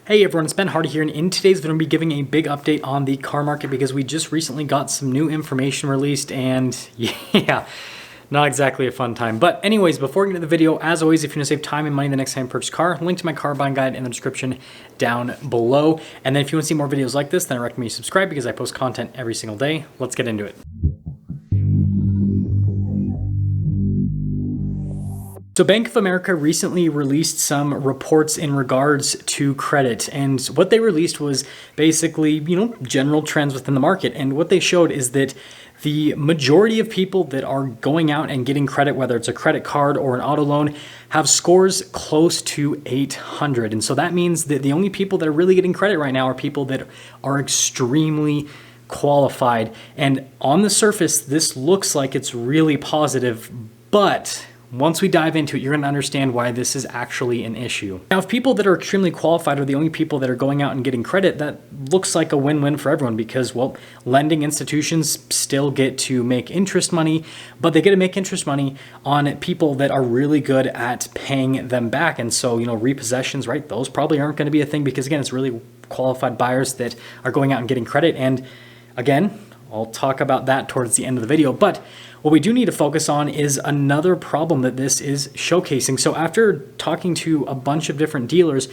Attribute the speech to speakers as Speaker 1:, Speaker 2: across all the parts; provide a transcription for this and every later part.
Speaker 1: Hey everyone, it's Ben Hardy here, and in today's video, I'm going to be giving a big update on the car market because we just recently got some new information released, and yeah, not exactly a fun time. But anyways, before we get into the video, as always, if you want to save time and money the next time you purchase a car, link to my car buying guide in the description down below. And then if you want to see more videos like this, then I recommend you subscribe because I post content every single day. Let's get into it. So Bank of America recently released some reports in regards to credit, and what they released was basically, general trends within the market. And what they showed is that the majority of people that are going out and getting credit, whether it's a credit card or an auto loan, have scores close to 800. And so that means that the only people that are really getting credit right now are people that are extremely qualified. And on the surface, this looks like it's really positive, but once we dive into it, you're going to understand why this is actually an issue. Now, if people that are extremely qualified are the only people that are going out and getting credit, that looks like a win-win for everyone because, well, lending institutions still get to make interest money, but they get to make interest money on people that are really good at paying them back. And so, repossessions, right? Those probably aren't going to be a thing because, again, it's really qualified buyers that are going out and getting credit. And again, I'll talk about that towards the end of the video, but what we do need to focus on is another problem that this is showcasing. So after talking to a bunch of different dealers,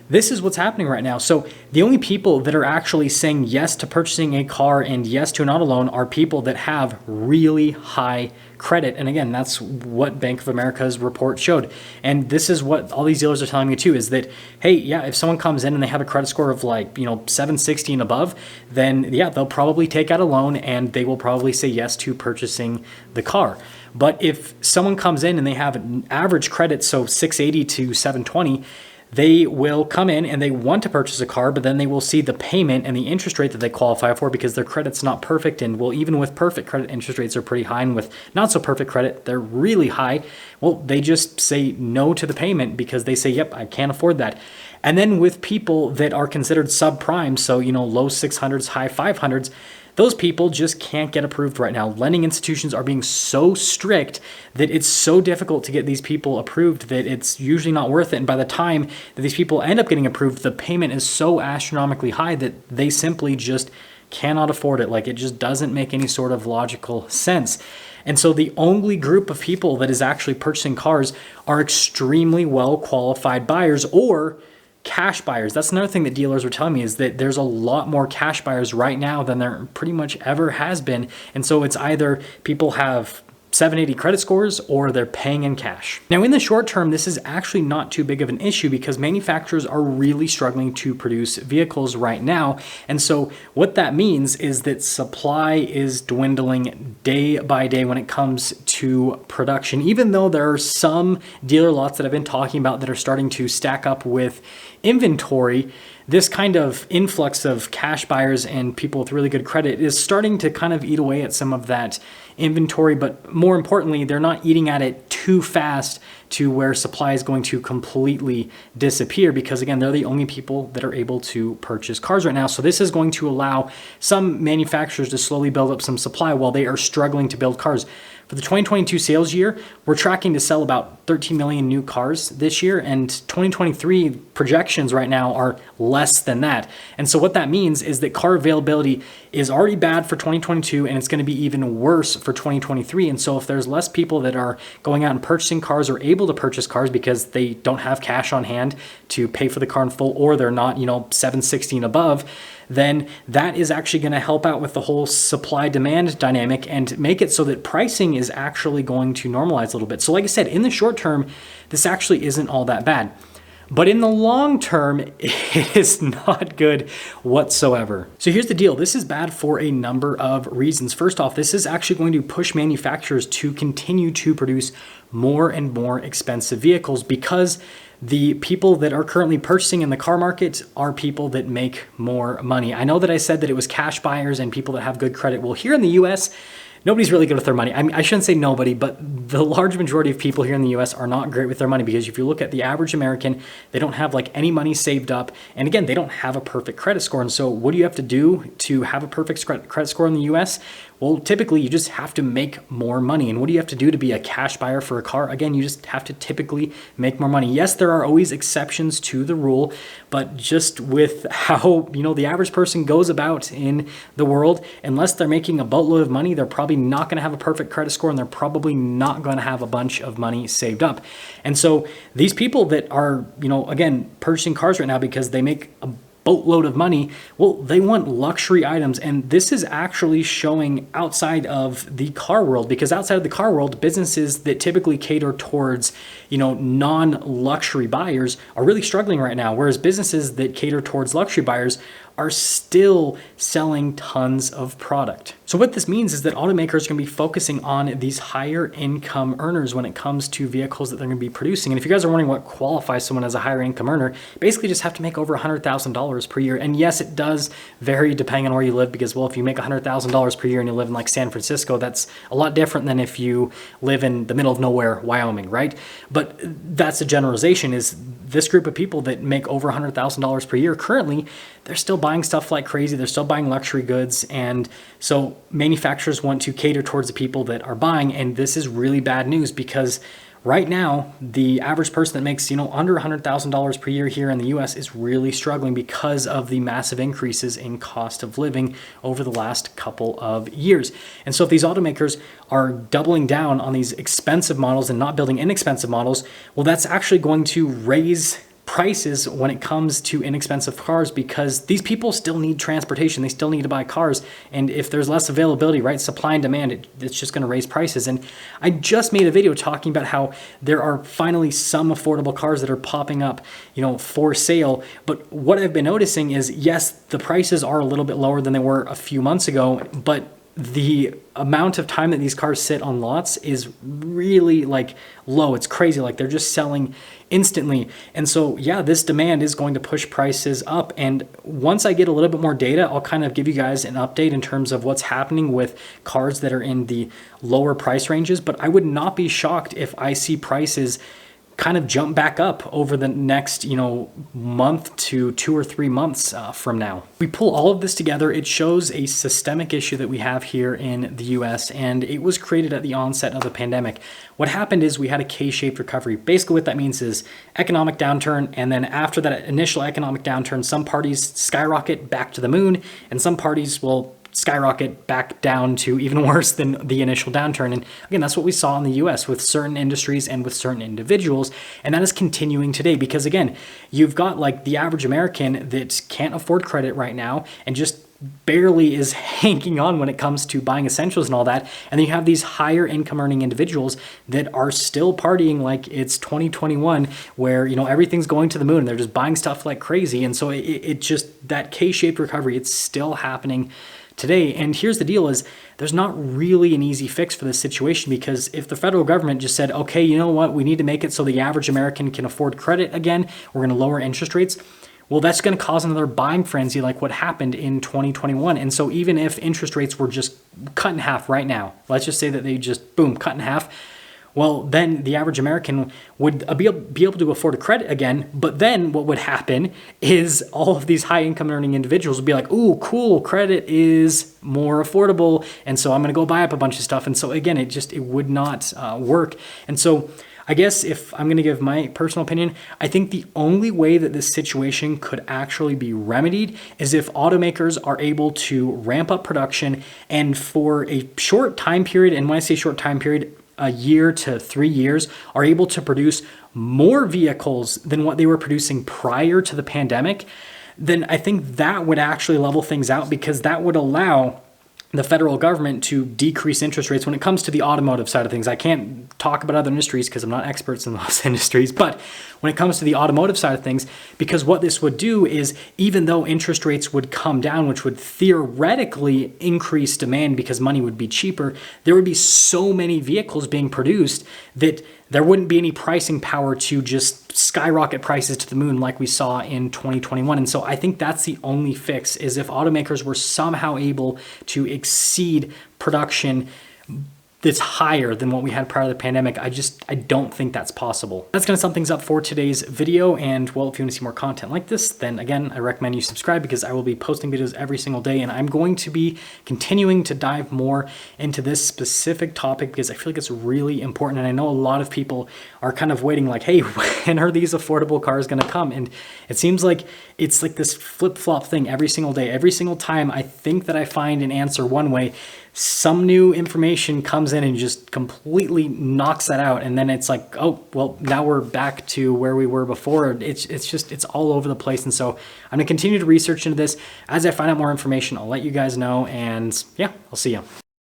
Speaker 1: this is what's happening right now. So the only people that are actually saying yes to purchasing a car and yes to an auto loan are people that have really high credit. And again, that's what Bank of America's report showed. And this is what all these dealers are telling me too, is that, hey, yeah, if someone comes in and they have a credit score of 760 and above, then yeah, they'll probably take out a loan and they will probably say yes to purchasing the car. But if someone comes in and they have an average credit, so 680 to 720, they will come in and they want to purchase a car, but then they will see the payment and the interest rate that they qualify for because their credit's not perfect. And well, even with perfect credit, interest rates are pretty high, and with not so perfect credit, they're really high. Well, they just say no to the payment because they say, yep, I can't afford that. And then with people that are considered subprime, so, low 600s, high 500s, those people just can't get approved right now. Lending institutions are being so strict that it's so difficult to get these people approved that it's usually not worth it. And by the time that these people end up getting approved, the payment is so astronomically high that they simply just cannot afford it. Like, it just doesn't make any sort of logical sense. And so the only group of people that is actually purchasing cars are extremely well qualified buyers or cash buyers. That's another thing that dealers were telling me, is that there's a lot more cash buyers right now than there pretty much ever has been. And so it's either people have 780 credit scores or they're paying in cash. Now, in the short term, this is actually not too big of an issue because manufacturers are really struggling to produce vehicles right now. And so what that means is that supply is dwindling day by day when it comes to production, even though there are some dealer lots that I've been talking about that are starting to stack up with inventory. This kind of influx of cash buyers and people with really good credit is starting to kind of eat away at some of that inventory, but more importantly, they're not eating at it too fast to where supply is going to completely disappear because, again, they're the only people that are able to purchase cars right now. So this is going to allow some manufacturers to slowly build up some supply while they are struggling to build cars. For the 2022 sales year, we're tracking to sell about 13 million new cars this year, and 2023 projections right now are less than that. And so what that means is that car availability is already bad for 2022, and it's going to be even worse for 2023. And so if there's less people that are going out and purchasing cars or able to purchase cars because they don't have cash on hand to pay for the car in full, or they're not, 760 and above, then that is actually going to help out with the whole supply-demand dynamic and make it so that pricing is actually going to normalize a little bit. So like I said, in the short term, this actually isn't all that bad. But in the long term, it is not good whatsoever. So here's the deal. This is bad for a number of reasons. First off, this is actually going to push manufacturers to continue to produce more and more expensive vehicles because the people that are currently purchasing in the car market are people that make more money. I know that I said that it was cash buyers and people that have good credit. Well, here in the US, nobody's really good with their money. I mean, I shouldn't say nobody, but the large majority of people here in the US are not great with their money because if you look at the average American, they don't have any money saved up. And again, they don't have a perfect credit score. And so what do you have to do to have a perfect credit score in the US? Well, typically you just have to make more money. And what do you have to do to be a cash buyer for a car? Again, you just have to typically make more money. Yes, there are always exceptions to the rule, but just with how, the average person goes about in the world, unless they're making a boatload of money, they're probably not going to have a perfect credit score, and they're probably not going to have a bunch of money saved up. And so these people that are, again, purchasing cars right now because they make a boatload of money, well, they want luxury items. And this is actually showing outside of the car world, because outside of the car world, businesses that typically cater towards, non-luxury buyers are really struggling right now. Whereas businesses that cater towards luxury buyers are still selling tons of product. So what this means is that automakers are going to be focusing on these higher income earners when it comes to vehicles that they're going to be producing. And if you guys are wondering what qualifies someone as a higher income earner, basically just have to make over $100,000 per year. And yes, it does vary depending on where you live, because, well, if you make $100,000 per year and you live in like San Francisco, that's a lot different than if you live in the middle of nowhere, Wyoming, right? But that's a generalization. Is this group of people that make over $100,000 per year currently, they're still buying stuff like crazy. They're still buying luxury goods. And so manufacturers want to cater towards the people that are buying. And this is really bad news, because right now, the average person that makes, under $100,000 per year here in the US is really struggling because of the massive increases in cost of living over the last couple of years. And so if these automakers are doubling down on these expensive models and not building inexpensive models, well, that's actually going to raise prices when it comes to inexpensive cars, because these people still need transportation. They still need to buy cars. And if there's less availability, right, supply and demand, it's just going to raise prices. And I just made a video talking about how there are finally some affordable cars that are popping up, for sale. But what I've been noticing is, yes, the prices are a little bit lower than they were a few months ago, but the amount of time that these cars sit on lots is really low. It's crazy. They're just selling instantly. And so, yeah, this demand is going to push prices up. And once I get a little bit more data, I'll kind of give you guys an update in terms of what's happening with cars that are in the lower price ranges. But I would not be shocked if I see prices kind of jump back up over the next, month to 2 or 3 months from now. We pull all of this together, it shows a systemic issue that we have here in the US, and it was created at the onset of the pandemic. What happened is we had a K-shaped recovery. Basically what that means is economic downturn, and then after that initial economic downturn, some parties skyrocket back to the moon, and some parties will skyrocket back down to even worse than the initial downturn. And again, that's what we saw in the US with certain industries and with certain individuals. And that is continuing today, because again, you've got the average American that can't afford credit right now and just barely is hanging on when it comes to buying essentials and all that. And then you have these higher income earning individuals that are still partying like it's 2021, where, everything's going to the moon and they're just buying stuff like crazy. And so it just, that K-shaped recovery, it's still happening today. And here's the deal is there's not really an easy fix for this situation, because if the federal government just said, okay, you know what, we need to make it so the average American can afford credit again, we're going to lower interest rates, well, that's going to cause another buying frenzy like what happened in 2021. And so even if interest rates were just cut in half right now, let's just say that they just, boom, cut in half, well, then the average American would be able to afford a credit again. But then what would happen is all of these high income earning individuals would be like, ooh, cool, credit is more affordable, and so I'm going to go buy up a bunch of stuff. And so again, it would not work. And so I guess if I'm going to give my personal opinion, I think the only way that this situation could actually be remedied is if automakers are able to ramp up production, and for a short time period, and when I say short time period, a year to 3 years, are able to produce more vehicles than what they were producing prior to the pandemic, then I think that would actually level things out, because that would allow the federal government to decrease interest rates when it comes to the automotive side of things. I can't talk about other industries because I'm not experts in those industries, but when it comes to the automotive side of things, because what this would do is, even though interest rates would come down, which would theoretically increase demand because money would be cheaper, there would be so many vehicles being produced that there wouldn't be any pricing power to just skyrocket prices to the moon like we saw in 2021. And so I think that's the only fix, is if automakers were somehow able to exceed production that's higher than what we had prior to the pandemic. I don't think that's possible. That's gonna sum things up for today's video. And well, if you wanna see more content like this, then again, I recommend you subscribe, because I will be posting videos every single day, and I'm going to be continuing to dive more into this specific topic because I feel like it's really important. And I know a lot of people are kind of waiting like, hey, when are these affordable cars gonna come? And it seems like it's like this flip-flop thing every single day. Every single time I think that I find an answer one way, some new information comes in and just completely knocks that out. And then it's like, oh, well, now we're back to where we were before. It's all over the place. And so I'm gonna continue to research into this. As I find out more information, I'll let you guys know. And yeah, I'll see you.